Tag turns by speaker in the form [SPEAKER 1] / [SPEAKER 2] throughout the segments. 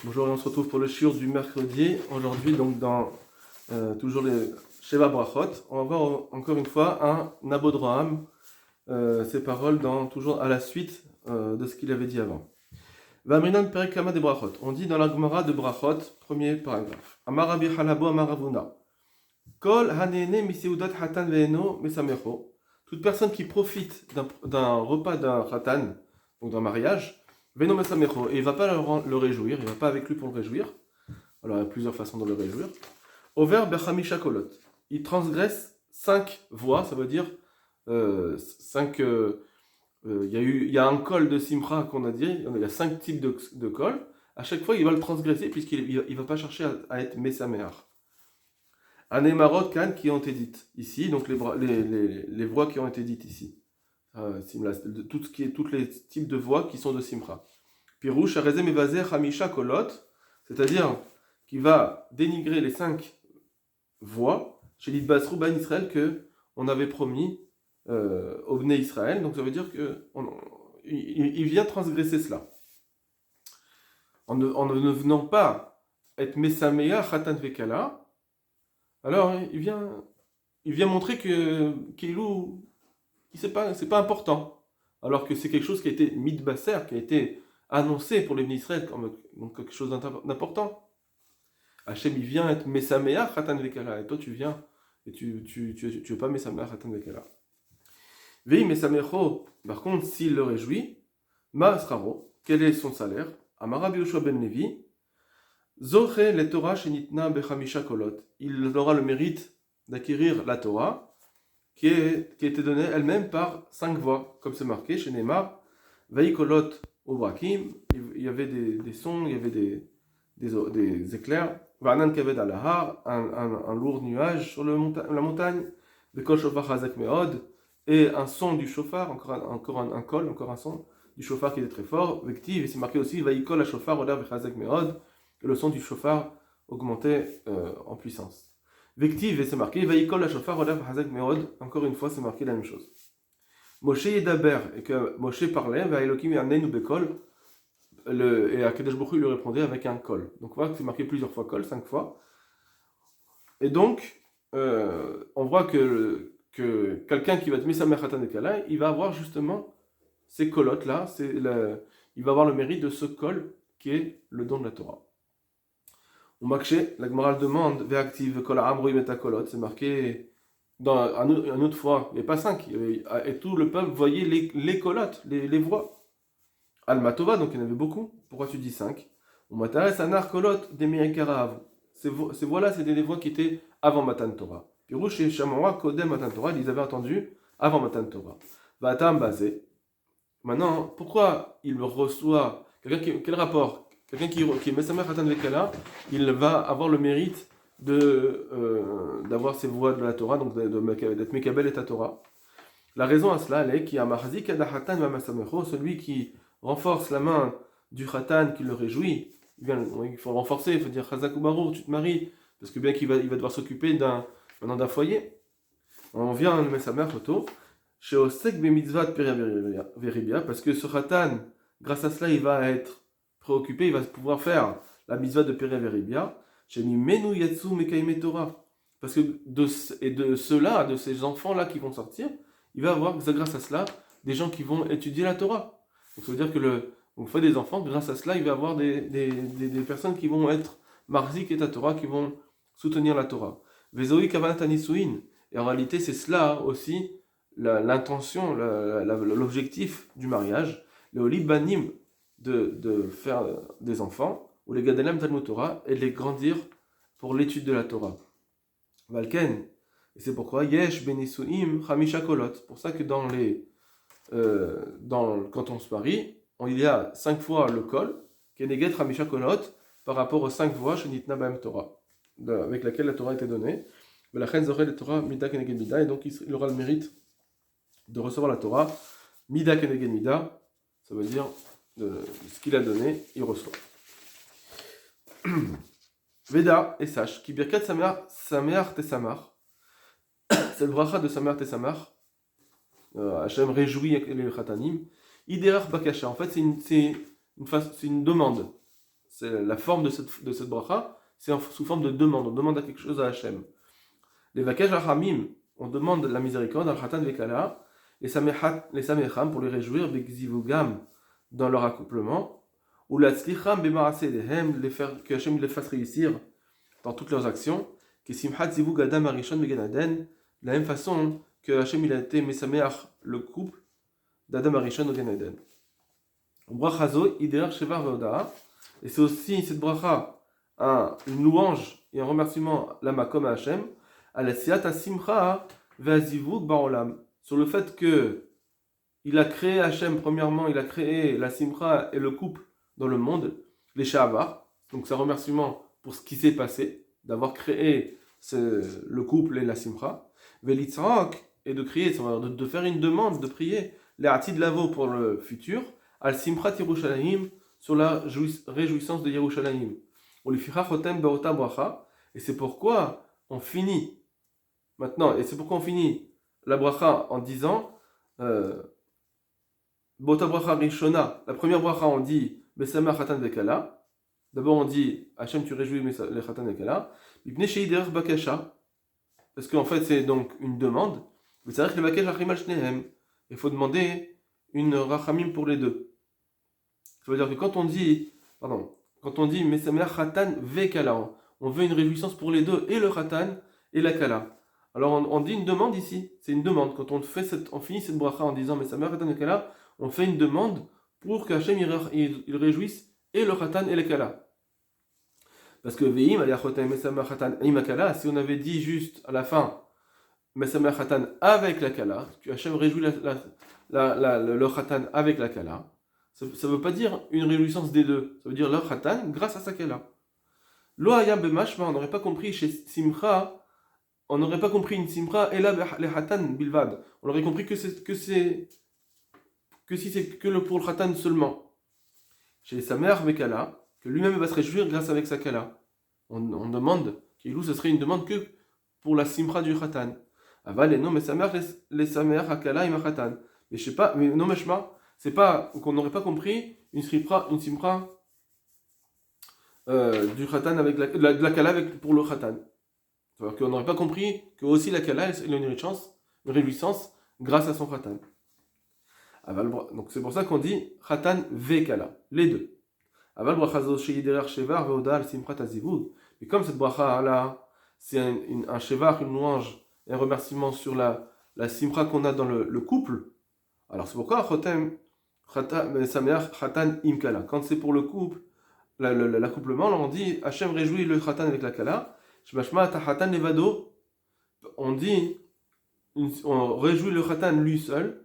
[SPEAKER 1] Bonjour et on se retrouve pour le shiur du mercredi. Aujourd'hui, donc dans toujours les Sheva Brachot, on va voir encore une fois un Nabodroham, ses paroles toujours à la suite de ce qu'il avait dit avant. Vaminan Perek Kama de Brachot. On dit dans la Gemara de Brachot, premier paragraphe. Amar Rabbi Halabo Amar Ravuna. Kol hanene miseudat hatan ve'eno mesamecho. Toute personne qui profite d'un repas d'un hatan, donc d'un mariage, ve'eno mesamecho, et il ne va pas le réjouir, il ne va pas avec lui pour le réjouir. Alors il y a plusieurs façons de le réjouir. Over bechamisha kolot. Il transgresse 5 voies, ça veut dire 5. Il y a un col de simcha qu'on a dit, il y a 5 types de col. À chaque fois, il va le transgresser puisqu'il ne va pas chercher à être mesameach. Anemarot kan qui ont été dites ici, donc les voix qui ont été dites ici. Tous les types de voix qui sont de simcha. Pirouche arezem evazer hamisha kolot, c'est-à-dire qui va dénigrer les 5 voix chez l'Idbasrou Ben Israël que on avait promis au Bnei Israël. Donc ça veut dire qu'il vient transgresser cela. En ne venant pas être Mesamea Khatan Vekala, alors il vient montrer que c'est pas important. Alors que c'est quelque chose qui a été midbaser, qui a été annoncé pour les Bnei Israël comme donc quelque chose d'important. Hachem, il vient être Mesamea Khatan Vekala, et toi tu viens et tu veux pas Mesamea Khatan Vekala. Vei Mesamecho, par contre, s'il le réjouit, Ma'asraro, quel est son salaire? Amara Yoshua ben Levi, Zoche le Torah shenitna bechamisha kolot. Il aura le mérite d'acquérir la Torah qui a été donnée elle-même par 5 voix, comme c'est marqué chez Neymar. Vei kolot obrakim, il y avait des sons, il y avait des éclairs. Va'anan kaved alahar, un lourd nuage sur la montagne. Bekol shofar hazak meod, et un son du shofar, encore un son du shofar qui était très fort. Vektiv, et c'est marqué aussi, Vaikol la shofar odav vechazak meod, et le son du shofar augmentait en puissance. Vektiv, et c'est marqué, Vaikol la shofar odav vechazak meod, encore une fois, c'est marqué la même chose. Moshe yedaber, et que Moshe parlait, Vaelokim yanenu bekol, et Akadosh Baruch Hu lui répondait avec un kol. Donc on voit que c'est marqué plusieurs fois kol, 5 fois. Et donc, on voit que quelqu'un qui va être Mesamer Khatan Vekala, il va avoir justement ces colottes là, il va avoir le mérite de ce col qui est le don de la Torah. On marque, la Gemara demande Ve'aktiv kol ha'am roim et kolot, c'est marqué dans une autre fois, il n'y avait pas 5, et tout le peuple voyait les colottes, les voix. Almatova, donc il y en avait beaucoup. Pourquoi tu dis 5? On m'intéresse anar kolot des mi'ekarav. Ces voix-là, c'était des voix qui étaient avant Matan Torah. Pirouche et Shamoua, Kodem Matan Torah, ils avaient entendu avant Matan Torah. Vatam Bazé. Maintenant, pourquoi il reçoit quel rapport? Quelqu'un qui est Mesamer Khatan Vekala, il va avoir le mérite d'avoir ces voix de la Torah, donc d'être Mekabel et ta Torah. La raison à cela, elle est qu'il y a Marzik Adahatan va Masamecho, celui qui renforce la main du Khatan, qui le réjouit. Il faut le renforcer, il faut dire Chazak ou Barour, tu te maries, parce que bien qu'il va devoir s'occuper d'un foyer. On vient le mettre sa mère photo chez Osek Bemitzvat Peria Veribia, parce que ce Khatan, grâce à cela, il va être préoccupé, il va pouvoir faire la mitzvah de Peria Veribia. Chez Menu Yatsu Mekaime Torah, parce que de ceux-là, de ces enfants-là qui vont sortir, il va avoir, grâce à cela, des gens qui vont étudier la Torah. Donc ça veut dire que on fait des enfants, grâce à cela, il va y avoir des personnes qui vont être marzik et ta Torah, qui vont soutenir la Torah. Vezoi kavanat anisuin. Et en réalité, c'est cela aussi l'intention, l'objectif du mariage, le olibanim de faire des enfants, ou les gadelem talmud Torah, et de les grandir pour l'étude de la Torah. Valken. Et c'est pourquoi yesh benisuim chamisha kolot. C'est pour ça que quand on se marie, il y a 5 fois le kol, keneget chamisha kolot, par rapport aux 5 voix chez Nitna Baem Torah, avec laquelle la Torah a été donnée. Mais la chen zorel Torah mida keneged mida, et donc il aura le mérite de recevoir la Torah mida keneged mida, ça veut dire ce qu'il a donné, il reçoit. Veda et sache, qui birkat sameach tesamach, cette bracha de sameach tesamach, Hachem réjouit les khatanim, iderach bakasha, en fait c'est une demande. c'est la forme de cette bracha, c'est sous forme de demande. On demande à quelque chose à Hachem. Les vakesh hachamim, on demande la miséricorde, al khatan vekala, les samecham pour les réjouir, bekzivugam dans leur accouplement, ou la tzlicham bemarasedehem, que Hachem les fasse réussir dans toutes leurs actions, que simchat zivug adam arishon began Eden, de la même façon que Hachem il a été mesameach le couple d'Adam arishon au Gan Eden. Brachazo ider shevar veodaa, et c'est aussi cette bracha une louange et un remerciement la makom à Hachem, à la siat simcha ve'azivug baolam, sur le fait que il a créé Hachem, premièrement, il a créé la simcha et le couple dans le monde, les shavar, donc c'est un remerciement pour ce qui s'est passé, d'avoir créé le couple et la simcha, ve'litzrak, et de crier, de faire une demande, de prier, les atid lavo pour le futur, al simchat Yerushalayim, sur la réjouissance de Yerushalayim. On lui fira chotem be'ota bracha, et c'est pourquoi on finit, maintenant, et c'est pourquoi on finit la bracha en disant, be'ota bracha rishona, la première bracha on dit, besamach chatan vekala, d'abord on dit, Hachem tu réjouis les chatan vekala, ibne sheider bakasha, parce qu'en fait c'est donc une demande, mais c'est vrai que le bakesh achimal shnehem, il faut demander une rachamim pour les deux. Ça veut dire que quand on dit mesamer chatan vekala, on veut une réjouissance pour les deux, et le chatan et la kala. Alors on dit une demande ici, c'est une demande. Quand on finit cette bracha en disant mesamer chatan vekala, on fait une demande pour que Hachem il réjouisse et le chatan et la kala. Parce que veim aliachotem mesamer chatan imakala, si on avait dit juste à la fin mesamer chatan avec la kala, que Hachem réjouit le chatan avec la kala, ça ne veut pas dire une réjouissance des deux, ça veut dire le chatan grâce à sa kala. Lo hayam bemashma, on n'aurait pas compris chez simcha, on n'aurait pas compris une simcha et là le chatan bilvad, on aurait compris que si c'est que pour le chatan seulement. Chez sa mère vekala, que lui-même va se réjouir grâce avec sa kala. On demande, ce serait une demande que pour la simcha du chatan. Aval et non, mais sa mère hakala ima chatan. Mais je sais pas, mais non, meshma, c'est pas qu'on n'aurait pas compris une simcha du chatan avec de la kala pour le chatan. C'est-à-dire qu'on n'aurait pas compris que aussi la kala elle a une réjouissance grâce à son chatan. Aval, donc c'est pour ça qu'on dit chatan ve kala, les deux. Aval brachazo sheyiderer shevar veoda al simchat azivug. Et comme cette bracha là, c'est un shevar, une louange, un remerciement sur la simcha qu'on a dans le couple. Alors c'est pourquoi chatan imkala. Quand c'est pour le couple, l'accouplement, on dit Hachem réjouit le chatan avec la kala. Shmashma ta chatan levado. On dit, on réjouit le chatan lui seul.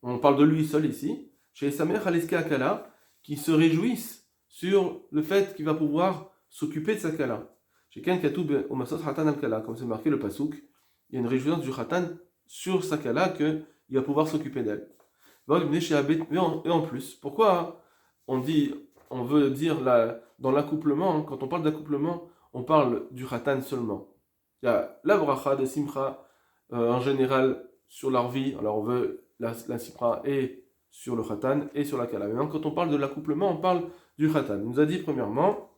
[SPEAKER 1] On parle de lui seul ici. Chez Samer Haleska Kala, qui se réjouissent sur le fait qu'il va pouvoir s'occuper de sa kala. Chez Ken Katoub au Masot Chatan al Kala, comme c'est marqué le Pasouk, il y a une réjouissance du chatan sur sa kala qu'il va pouvoir s'occuper d'elle. Et en plus, pourquoi on veut dire dans l'accouplement, quand on parle d'accouplement, on parle du chatan seulement. Il y a la bracha de simcha en général sur leur vie, alors on veut la simcha et sur le chatan et sur la kala. Maintenant, quand on parle de l'accouplement, on parle du chatan. Il nous a dit premièrement,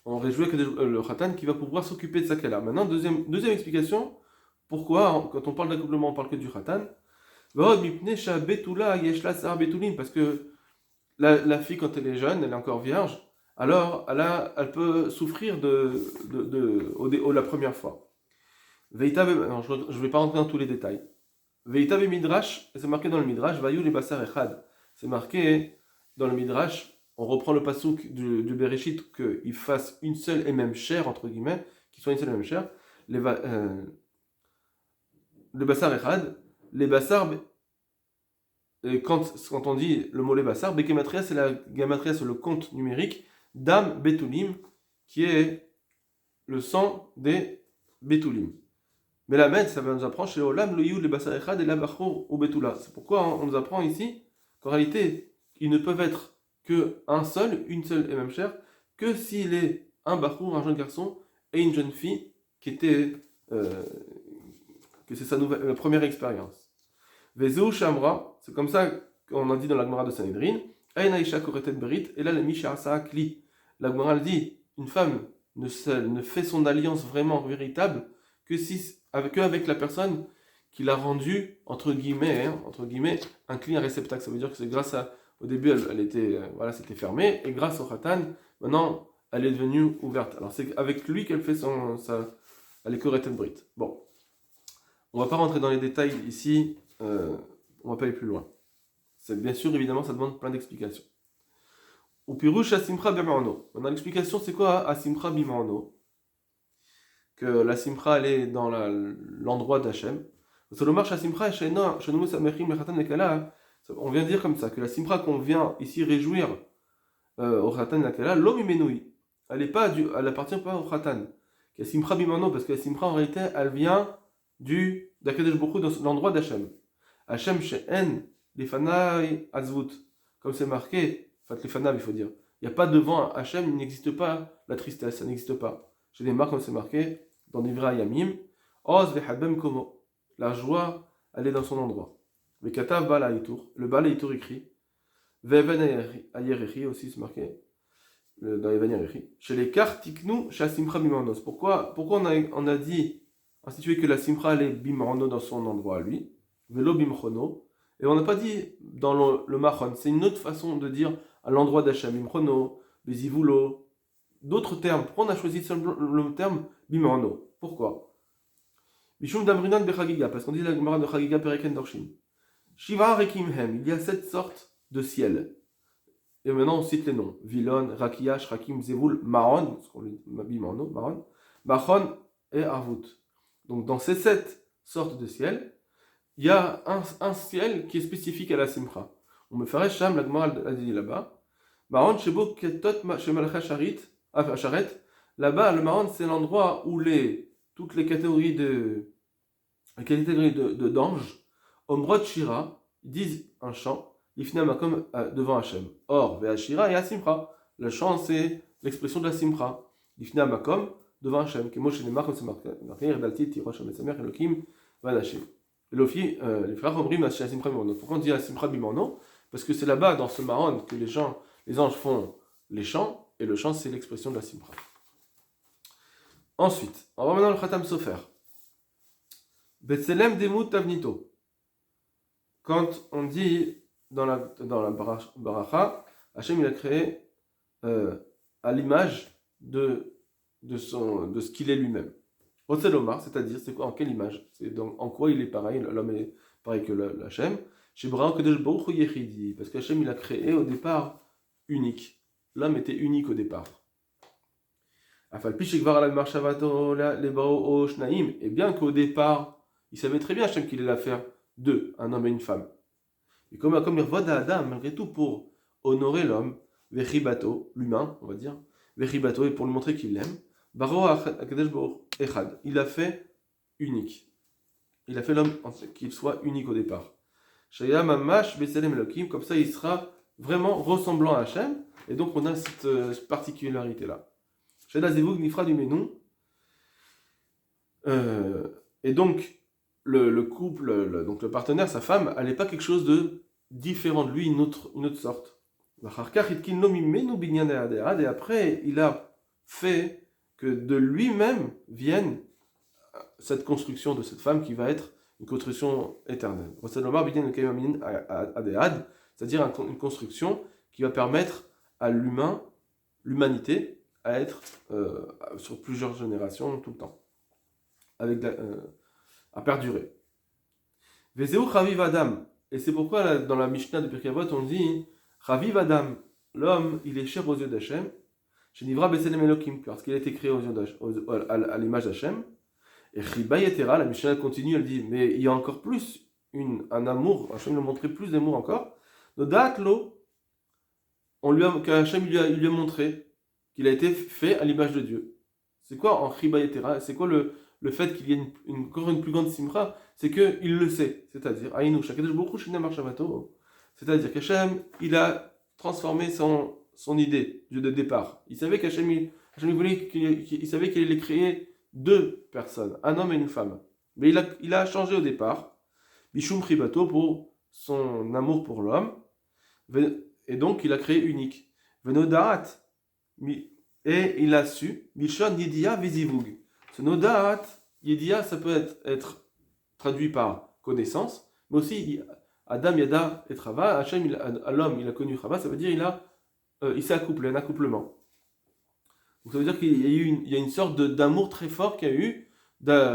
[SPEAKER 1] on réjouit que le chatan qui va pouvoir s'occuper de sa kala. Maintenant, deuxième explication, pourquoi quand on parle d'accouplement, on parle que du chatan. Parce que la fille, quand elle est jeune, elle est encore vierge, alors elle peut souffrir la première fois. Je ne vais pas rentrer dans tous les détails. Veita midrash, c'est marqué dans le midrash, Vayu le basar echad. C'est marqué dans le midrash, on reprend le pasouk du Bereshit, qu'il fasse une seule et même chair, entre guillemets, qu'il soit une seule et même chair. Le basar echad, les basar, quand on dit le mot les basar, Bekematria, c'est la gamatria, c'est le compte numérique, Dam Betulim, qui est le sang des Betulim. Mais la Med, ça va nous apprendre chez Olam, le Yud, le Basar Echad et la Bachor ou Betula. C'est pourquoi on nous apprend ici qu'en réalité, ils ne peuvent être qu'un seul, une seule et même chair, que s'il est un Bachor, un jeune garçon, et une jeune fille qui était. Que c'est sa première expérience. Vezou Shamra, c'est comme ça qu'on a dit dans la Gemara de Sanhedrin, Aïna Isha Koretet Berit, et là le Misha Asa Kli. La Gemara dit, une femme ne fait son alliance vraiment véritable que si avec la personne qui l'a rendue entre guillemets un client réceptacle. Ça veut dire que c'est grâce à au début elle était voilà c'était fermé et grâce au khatan maintenant elle est devenue ouverte. Alors c'est avec lui qu'elle fait elle est correcte brit. Bon, on va pas rentrer dans les détails ici, on va pas aller plus loin. C'est bien sûr évidemment ça demande plein d'explications. Ou pirouche asimcha bimano. Maintenant l'explication c'est quoi asimcha bimano? Que la simcha elle est dans l'endroit d'Hachem. On vient dire comme ça que la simcha qu'on vient ici réjouir au khatan lakala l'homme imenoui. Elle appartient pas au khatan. La simcha bimano parce que la simcha en réalité elle vient d'Akadosh Baruch Hu dans l'endroit d'Hachem. Hachem she'en lefanai azvut. Comme c'est marqué, fat lefanav il faut dire. Il n'y a pas devant Hachem, il n'existe pas la tristesse, ça n'existe pas. J'ai des marques comme c'est marqué dans Divra Yamim, Oz vehabem komo. La joie, elle est dans son endroit. Le katav bala itour, le bala itour écrit, veven ayerechi aussi c'est marqué dans Even Yerechi. Chez les cartes tiknu shasimcha bimanos. Pourquoi on a dit institué que la simcha elle est bimano dans son endroit à lui, velo bimchono, et on n'a pas dit dans le machon. C'est une autre façon de dire à l'endroit d'Hachem, bimchono, bezivulo, d'autres termes. Pourquoi on a choisi le terme bimano? Pourquoi? Bishum damrinan bechagiga, parce qu'on dit la Gemara de Chagiga pereken dorshin. Shiva rekimhem, il y a 7 sortes de ciel. Et maintenant on cite les noms. Vilon, Rakiyash, Rakim, Zevul, Maron, ce qu'on dit bimano, Maron, Machon et Arvut. Donc dans ces 7 sortes de ciel, il y a un ciel qui est spécifique à la simcha. On me ferait Sham, la Gemara a dit là-bas. Maron, Shebo, Ketot, Shemalcha, Sharet. Là-bas, le Maron, c'est l'endroit où toutes les catégories d'anges, Omrod Shira, disent un chant, Ifna Makom devant Hachem. Or, Ve'ashira et Asimcha. Le chant, c'est l'expression de la simcha. Ifna Makom devant Hachem. Kemosh Neymar, comme c'est marqué, Erdalti, Tirosh, Ametzamer, Elohim, Vanashim. Les frères Omrim, la simcha bimano. Pourquoi on dit la simcha bimano? Parce que c'est là-bas, dans ce Maron, que les anges font les chants, et le chant, c'est l'expression de la simcha. Ensuite, on va maintenant le Khatam Sofer. Betselem Demut Tavnito. Quand on dit dans la Baracha, Hachem il a créé à l'image de ce qu'il est lui-même. Otselomar, c'est-à-dire, c'est quoi, en quelle image? En quoi il est pareil, l'homme est pareil que Hachem. Chez Braham Kadosh Baruch Hu Yechidi, parce qu'Hachem il a créé au départ unique. L'homme était unique au départ. Et bien qu'au départ, il savait très bien Hachem qu'il allait la faire deux, un homme et une femme. Et comme il revoit Adam, malgré tout, pour honorer l'homme, Vechibato, l'humain, on va dire, Vechibato, et pour lui montrer qu'il l'aime, Baro Akadosh Baruch Echad, il l'a fait unique. Il a fait l'homme qu'il soit unique au départ. Shaya Mamash Beselem Elohim, comme ça il sera vraiment ressemblant à Hachem, et donc on a cette particularité-là. Shada Zevug Nifra du Menou. Et donc, le couple, donc le partenaire, sa femme, elle n'est pas quelque chose de différent de lui, une autre sorte. Et après, il a fait que de lui-même vienne cette construction de cette femme qui va être une construction éternelle. C'est-à-dire une construction qui va permettre à l'humanité, à être sur plusieurs générations tout le temps, à perdurer. Vezeu Chaviv Adam, et c'est pourquoi dans la Mishnah de Pirkei Avot on dit Chaviv Adam, l'homme il est cher aux yeux d'Hachem, Shenivra Beselem Elohim, parce qu'il a été créé à l'image d'Hachem. Et Chiba Yetera, la Mishnah continue, elle dit mais il y a encore plus un amour, Hachem lui a montré plus d'amour encore. Nodatlo, qu'Hachem lui a montré qu'il a été fait à l'image de Dieu. C'est quoi en Chiba Yetera? C'est quoi le fait qu'il y ait encore une plus grande simra? C'est qu'il le sait. C'est-à-dire, Aïnou, Shakadosh Baruch Hu Shina Marshavato. C'est-à-dire qu'Hachem, il a transformé son idée de départ. Il savait qu'Hachem, il savait qu'il allait créer deux personnes, un homme et une femme. Mais il a changé au départ. Bishum Chibato pour son amour pour l'homme. Et donc, il a créé unique. Venodaat. et il a su, Mishon Yedia Vezivug. Ce Nodaat, Yedia, ça peut être traduit par connaissance, mais aussi Adam Yada et Chava, Hachem, à l'homme, il a connu Chava, ça veut dire il s'est accouplé, un accouplement. Donc ça veut dire il y a une sorte d'amour très fort qu'il y a eu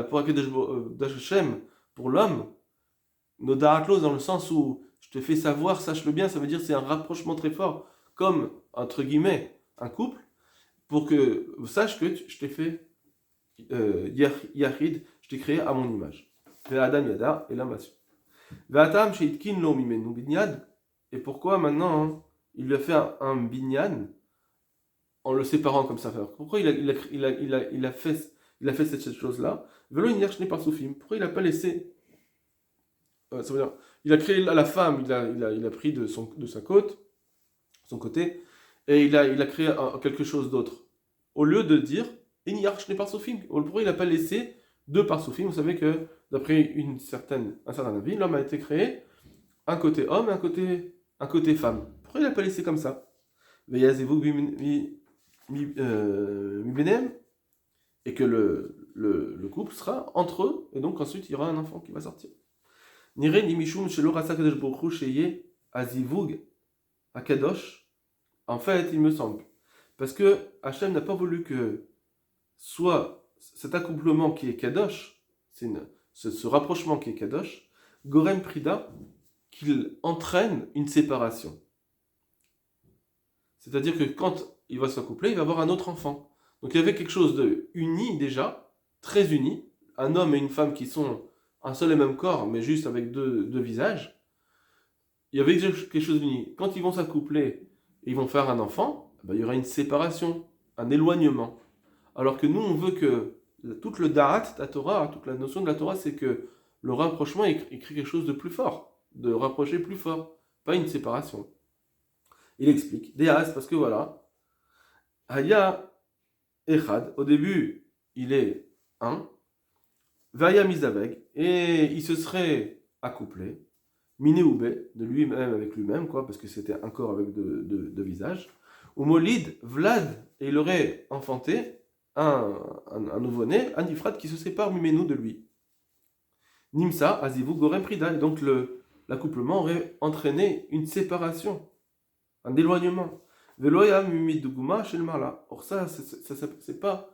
[SPEAKER 1] pour Hachem, pour l'homme, Nodaatlo, dans le sens où je te fais savoir, sache-le bien, ça veut dire c'est un rapprochement très fort, comme, entre guillemets, un couple, pour que sache que je t'ai fait Yahid, je t'ai créé à mon image. Adam Yada, et l'homme a su. Ve'atam sheitkin lo mimenu binyan. Et pourquoi maintenant il lui a fait un binyan en le séparant comme ça? Pourquoi il a fait cette chose-là? Velo inyer shne parsoufim. Pourquoi il n'a pas laissé ça veut dire, il a créé la femme, il a pris de sa côte, son côté, et il a créé quelque chose d'autre. Au lieu de dire inyer shne parsoufim. Pourquoi il n'a pas laissé deux parsoufim? Vous savez que d'après un certain avis, l'homme a été créé un côté homme et un côté femme. Pourquoi il n'a pas laissé comme ça? Et que le couple sera entre eux, et donc ensuite il y aura un enfant qui va sortir. Nire ni mishum shelo rasa kadosh baruch hu sheye azivug akadosh. En fait, il me semble, parce que Hachem n'a pas voulu que soit cet accouplement qui est kadosh, ce rapprochement qui est kadosh, gorem prida, qu'il entraîne une séparation. C'est-à-dire que quand il va s'accoupler, il va avoir un autre enfant. Donc il y avait quelque chose de uni déjà, très uni, un homme et une femme qui sont un seul et même corps, mais juste avec deux visages. Il y avait quelque chose d'uni. Quand ils vont s'accoupler et ils vont faire un enfant, il y aura une séparation, un éloignement. Alors que nous, on veut que toute le da'at, la Torah, toute la notion de la Torah, c'est que le rapprochement écrit quelque chose de plus fort, de rapprocher plus fort, pas une séparation. Il explique, Deas, parce que voilà, Haya Echad, au début, il est un, Vaya Mizaveg, et il se serait accouplé, Minéoube, de lui-même avec lui-même, quoi, parce que c'était un corps avec deux visages, ou Molid, Vlad, et il aurait enfanté un nouveau-né, un Ifrat qui se sépare Mimenu de lui. Nimsa, Azivu, Gorem Prida, et donc l'accouplement aurait entraîné une séparation, un éloignement. Veloya Mimiduguma chez le Marla. Or ça, c'est pas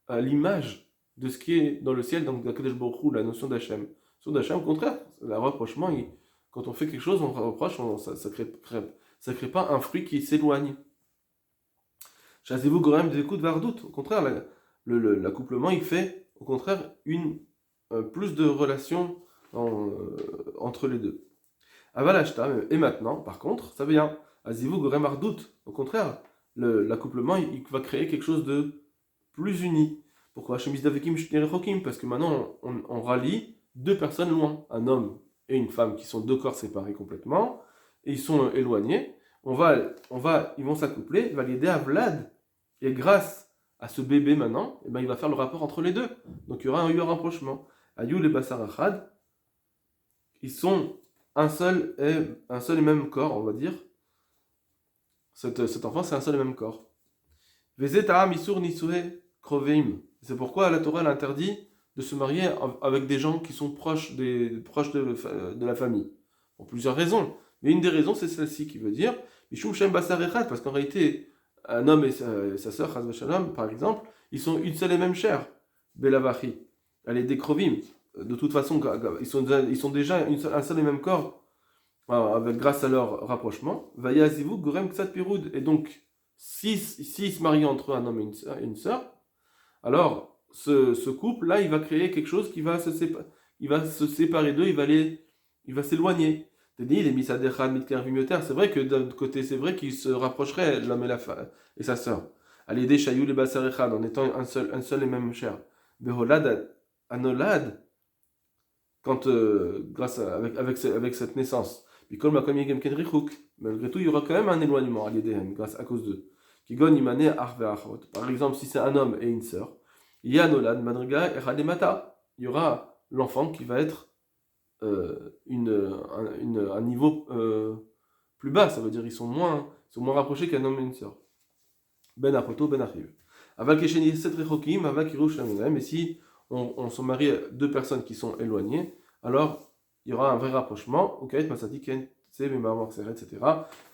[SPEAKER 1] l'image de ce qui est dans le ciel, donc d'Akadosh Baruch Hu, la notion d'Hachem. La notion d'Hachem, au contraire, le rapprochement, quand on fait quelque chose, on rapproche, ça crée pas un fruit qui s'éloigne. Chazez-vous Gorem des coups de Vardout. Au contraire, l'accouplement, il fait, au contraire, plus de relations entre les deux. Avalashta, et maintenant, par contre, ça vient. Azivou Gorem Ardout. Au contraire, l'accouplement, il va créer quelque chose de plus uni. Pourquoi? Parce que maintenant, on rallie deux personnes loin, un homme et une femme qui sont deux corps séparés complètement, et ils sont éloignés. Ils vont s'accoupler, il va l'aider à Vlad, et grâce à ce bébé maintenant, il va faire le rapport entre les deux. Donc il y aura un rapprochement. Ayou les Basarachad, ils sont un seul et même corps, on va dire. Cet enfant, c'est un seul et même corps. Vezeta misur nisue kroveim. C'est pourquoi la Torah l'interdit de se marier avec des gens qui sont proches de la famille. Pour plusieurs raisons. Mais une des raisons, c'est celle-ci qui veut dire Mishum Shem Basar Echad, parce qu'en réalité, un homme et sa sœur, Chaz V'Shalom, par exemple, ils sont une seule et même chair. Belavachi. Elle est des krovim. De toute façon, ils sont déjà un seul et même corps, grâce à leur rapprochement. Vayazivu Gorem Ksat Piroud. Et donc, s'ils se marient entre eux, un homme et une sœur, alors ce couple-là, il va créer quelque chose qui va se séparer d'eux, il va s'éloigner. C'est vrai que d'un côté, c'est vrai qu'ils se rapprocheraient, l'homme et sa sœur. Allez, des chayou les basarechad, en étant un seul et même chair. Beholad, anolad, avec cette naissance. Malgré tout, il y aura quand même un éloignement à cause d'eux. Par exemple, si c'est un homme et une sœur, il y aura l'enfant qui va être un niveau plus bas, ça veut dire ils sont moins rapprochés qu'un homme et une sœur. ben apoto, ben achiv. Aval kesheni set rechokim, aval kirush lamunem. Et si on se marie deux personnes qui sont éloignées, alors il y aura un vrai rapprochement. Ukait masati ken tse b'mamar seret, etc.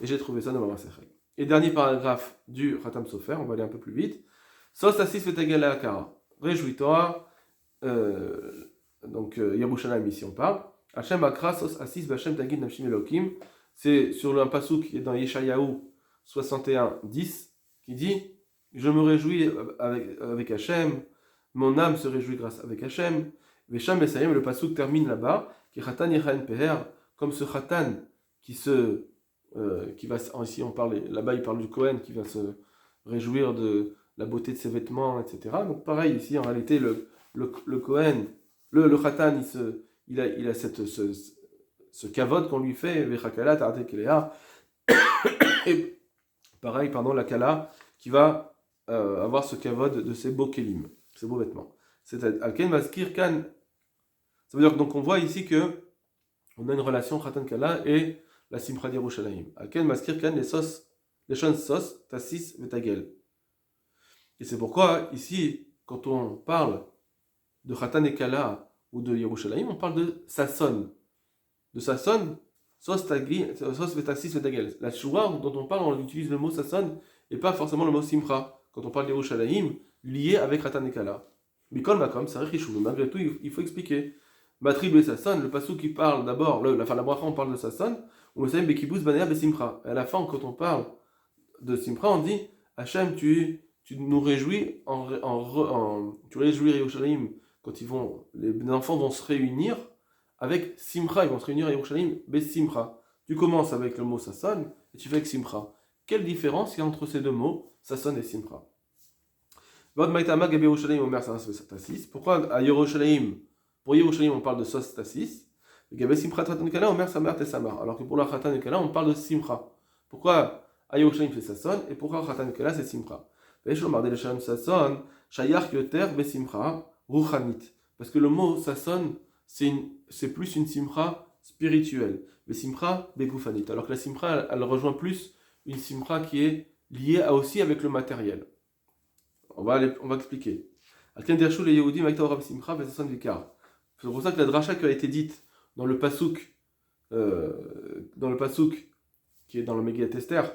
[SPEAKER 1] Et j'ai trouvé ça dans Mamar Sechel. Et dernier paragraphe du Khatam Sofer, on va aller un peu plus vite. Sos asis vetegel akara. Réjouis-toi. Donc Yerushalayim ici on parle. Hashem akra sos asis v'Hashem tagid nafshim elokim. C'est sur un pasuk qui est dans Yeshayahu 61:10 qui dit je me réjouis avec Hashem, mon âme se réjouit grâce avec Hashem. Vesham Esayem, le pasuk termine là-bas, qui Khatan Yechaen Peher, comme ce Khatan qui va, ici on parle, là-bas il parle du Kohen qui va se réjouir de la beauté de ses vêtements, etc. Donc pareil ici en réalité le Kohen, le Khatan il a ce kavod qu'on lui fait, Vechakala Ta'ate Kelea, et pareil la Kala qui va avoir ce kavod de ses beaux kelim, ses beaux vêtements. C'est Alken Maskir Kan. Ça veut dire que donc on voit ici que on a une relation Khatan Kala et la Simcha d'Yerushalayim. Alken Maskir Kan les shon sos tasis vetagel. Et c'est pourquoi ici quand on parle de Khatan et Kala ou de Yerushalayim, on parle de Sasson. De Sasson, sos vetasis vetagel. La shura dont on parle, on utilise le mot Sasson et pas forcément le mot Simcha. Quand on parle d'Yerushalayim, lié avec Khatan et Kala. Mikol Makom, c'est Richou. Malgré tout, il faut expliquer. Matrib et Sasson, le pasuk qui parle d'abord, la bracha, on parle de Sasson, ou le Saïm Bekibus Banea Besimcha. Et à la fin, quand on parle de Simcha, on dit Hachem, tu nous réjouis tu réjouis Yerushalayim quand les enfants vont se réunir avec Simcha, ils vont se réunir à Yerushalayim Besimcha. Tu commences avec le mot Sasson et tu fais avec Simcha. Quelle différence il y a entre ces deux mots, Sasson et Simcha? Pourquoi à Yerushalayim, pour Yerushalayim on parle de sos tassis, alors que pour la Khatan et Kala on parle de Simcha. Pourquoi à Yerushalayim c'est Sasson et pourquoi Khatan et Kala c'est Simcha? Parce que le mot Sasson c'est plus une Simcha spirituelle, mais Simcha begoufanit. Alors que la Simcha elle rejoint plus une Simcha qui est liée aussi avec le matériel. On va expliquer. C'est pour ça que la dracha qui a été dite dans le pasuk qui est dans le Megillat Esther,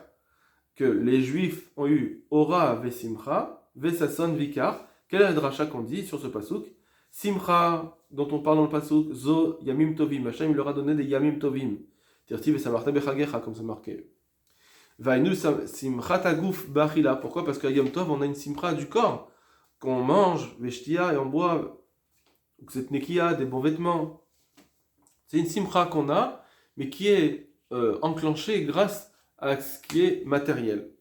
[SPEAKER 1] que les Juifs ont eu Ora vesimcha vesason vikar. Quelle est la dracha qu'on dit sur ce pasuk? Simcha dont on parle dans le pasuk zo yamim tovim. Hashem il leur a donné des yamim tovim. Tirti vesamarta bechagecha comme c'est marqué. Pourquoi? Parce qu'à Yom Tov, on a une simcha du corps, qu'on mange, veshtia et on boit, cette nekia, des bons vêtements. C'est une simcha qu'on a, mais qui est enclenchée grâce à ce qui est matériel.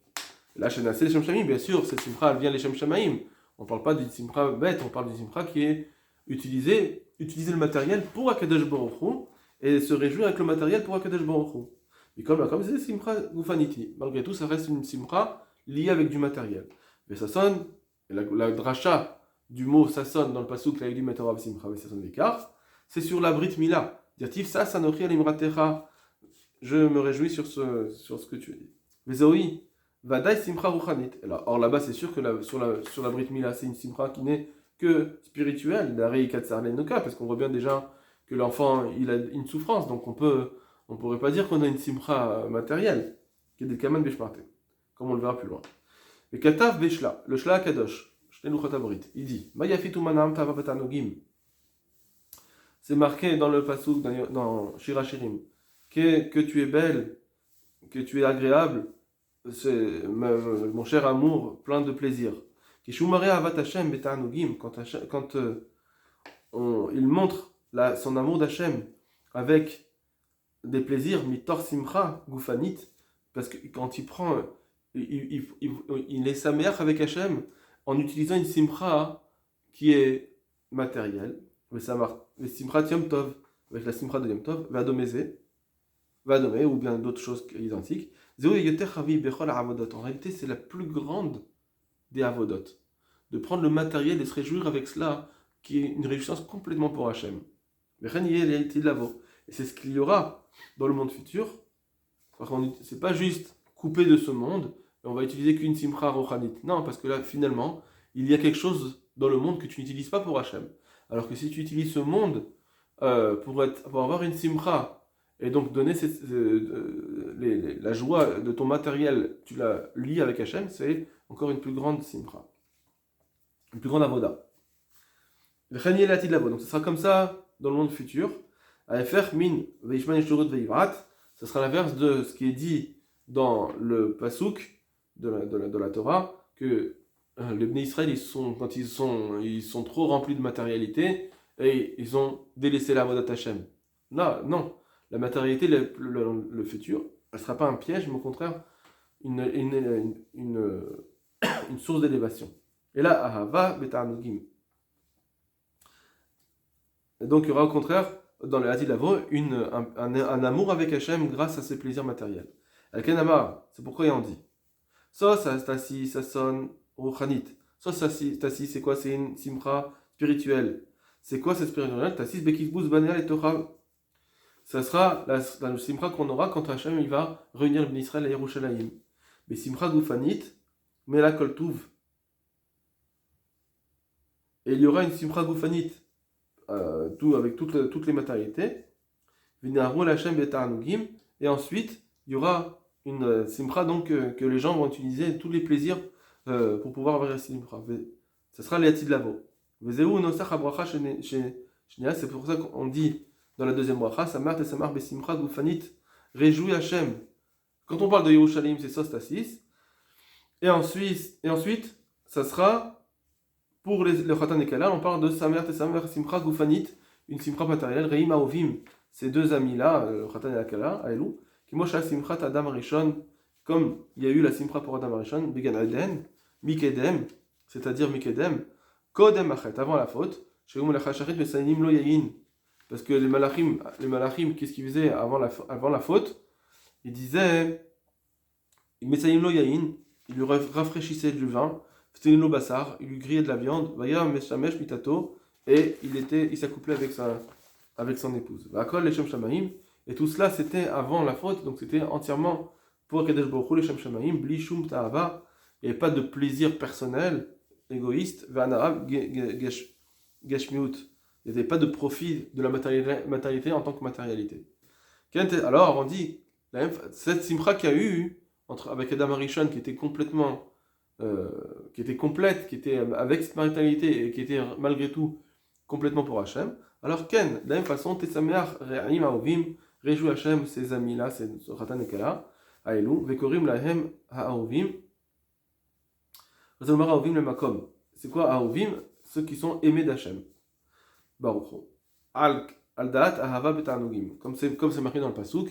[SPEAKER 1] La Shana, c'est les Shem Shamaim, bien sûr, cette simcha, elle vient les Shem Shamaim. On ne parle pas d'une simcha bête, on parle d'une simcha qui est utiliser le matériel pour Akadosh Baruch Hu et se réjouir avec le matériel pour Akadosh Baruch Hu. Et comme c'est simcha gufaniti. Malgré tout, ça reste une simcha liée avec du matériel. Mais ça sonne, la dracha du mot ça sonne dans le pasuk la yudi metorah simcha mais ça sonne l'écart, c'est sur la brit mila. Dire-t-il ça sanochi alimratecha. Je me réjouis sur ce que tu as dit. Mais oui, vadai simcha ruchanit. Or là-bas, c'est sûr que sur la brit mila, c'est une simcha qui n'est que spirituelle. D'arei katsar lenoka, parce qu'on voit bien déjà que l'enfant il a une souffrance, donc on pourrait pas dire qu'on a une simcha matérielle, qui est des kaman beshmarte, comme on le verra plus loin. Le katav beshla, le shla kadosh, il dit, mayafitu manam tavabatanogim. C'est marqué dans le pasuk dans Shira Shirim, que tu es belle, que tu es agréable, c'est mon cher amour, plein de plaisir. Quand il montre son amour d'Hachem avec des plaisirs, mitor simcha gufanit, parce que quand il prend, il est sa mère avec Hachem en utilisant une simcha qui est matérielle, mais simcha Yom Tov, avec la simcha de Yom Tov, Vadome, ou bien d'autres choses identiques. En réalité, c'est la plus grande des avodot, de prendre le matériel et se réjouir avec cela, qui est une réjouissance complètement pour Hachem. Et c'est ce qu'il y aura dans le monde futur. C'est pas juste coupé de ce monde, et on va utiliser qu'une simcha rochanit. Non, parce que là, finalement, il y a quelque chose dans le monde que tu n'utilises pas pour Hachem. Alors que si tu utilises ce monde pour avoir une simcha, et donc donner la joie de ton matériel, tu la lies avec Hachem, c'est encore une plus grande simcha, une plus grande avoda. Donc ce sera comme ça dans le monde futur. Ce sera l'inverse de ce qui est dit dans le pasuk de la Torah, que les Bnei Israël, quand ils sont trop remplis de matérialité, et ils ont délaissé la Avodat Hashem. Là, non. La matérialité, le futur, elle ne sera pas un piège, mais au contraire, une source d'élévation. Et là, Ahava Betanugim. Donc il y aura au contraire, dans le Hatid Lavo, un amour avec Hachem grâce à ses plaisirs matériels. Al-Kenama, c'est pourquoi il en dit. Ça tassi, ça sonne Ruchanit. Ça tassi, c'est quoi? C'est une simcha spirituelle. C'est quoi cette spirituelle? Tassis Bekisbus Banéal et Torah. Ça sera la simcha qu'on aura quand Hachem il va réunir le Bnei Israël à Yerushalayim. Mais simcha Gufanit, Mela Kol Tuv. Et il y aura une simcha Gufanit. Avec toutes les matérialités, et ensuite il y aura une simcha donc que les gens vont utiliser tous les plaisirs pour pouvoir avoir la simcha. Ce sera les Hatid Lavo. C'est pour ça qu'on dit dans la deuxième bracha, Samar et Samar besimcha gufanit, réjouis Hachem. Quand on parle de Yerushalayim, c'est Sostasis. Et ensuite, ça sera pour le Khatan et Kala, on parle de Samer et Samer Simcha Gufanit, une Simcha matérielle, Reim Aovim, ces deux amis-là, le Khatan et la Kala, Aelou, qui Mosha Simcha Adam Arishon, comme il y a eu la Simcha pour Adam Arishon, Began Eden, Mikedem, c'est-à-dire Mikedem, Kodem Achet, avant la faute, Sheum Lachacharit Vesanim Lo Yayin, parce que les malachim, qu'est-ce qu'ils faisaient avant la faute? Ils disaient, Mesanim Lo Yayin, ils lui rafraîchissaient du vin, il lui grillait de la viande, et il s'accouplait avec son épouse. Et tout cela c'était avant la faute, donc c'était entièrement pour Kadesh Baruch Hu, les Shem Shamaim, bli shum ta'ava, et pas de plaisir personnel, égoïste, geshmiut. Il n'y avait pas de profit de la matérialité en tant que matérialité. Alors on dit, cette simcha qu'il y a eu avec Adam Arishon qui était complètement qui était complète, qui était avec cette matérialité et qui était malgré tout complètement pour Hachem. Alors Ken, de la même façon, Tesameach Re'aim Aovim, réjouis Hachem, ces amis-là, ces Khatan et Kala, Aelou, Vekorim Lahem Ha'aovim, Razomar Aovim le Makom. C'est quoi Aovim? Ceux qui sont aimés d'Hachem. Baruch Al-Da'at Ahava Betanugim. Comme c'est marqué dans le Pasuk,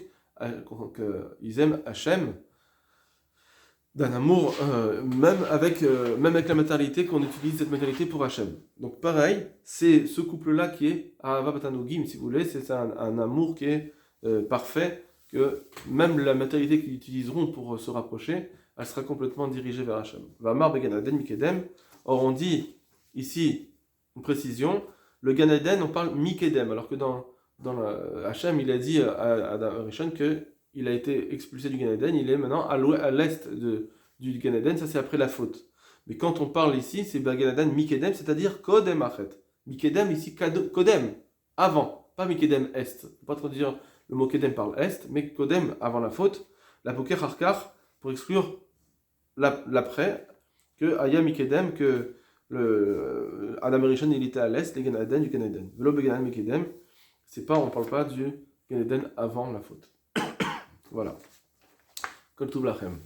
[SPEAKER 1] qu'ils aiment Hachem, d'un amour, même avec la matérialité, qu'on utilise cette matérialité pour Hachem. Donc pareil, c'est ce couple-là qui est Ahava Batanogim, si vous voulez, c'est un amour qui est parfait, que même la matérialité qu'ils utiliseront pour se rapprocher, elle sera complètement dirigée vers Hachem. Vamar Began Eden Mikedem. Or on dit ici, une précision, le Gan Eden, on parle Mikedem, alors que dans Hachem, il a dit à Adam Arishon que il a été expulsé du Gan Eden, il est maintenant à l'est du Gan Eden, ça c'est après la faute. Mais quand on parle ici, c'est Gan Eden Mikedem, c'est-à-dire Kodem Achet. Mikedem ici, Kodem, avant, pas Mikedem Est. Il ne faut pas trop dire le mot Kedem par Est, mais Kodem avant la faute, la Poker Harkar, pour exclure l'après, que Aya Mikedem, que Adam Arishon il était à l'Est, les Gan Eden du Gan Eden. Velo Began Mikedem, on ne parle pas du Gan Eden avant la faute. Voilà. Kol Tov Lachem.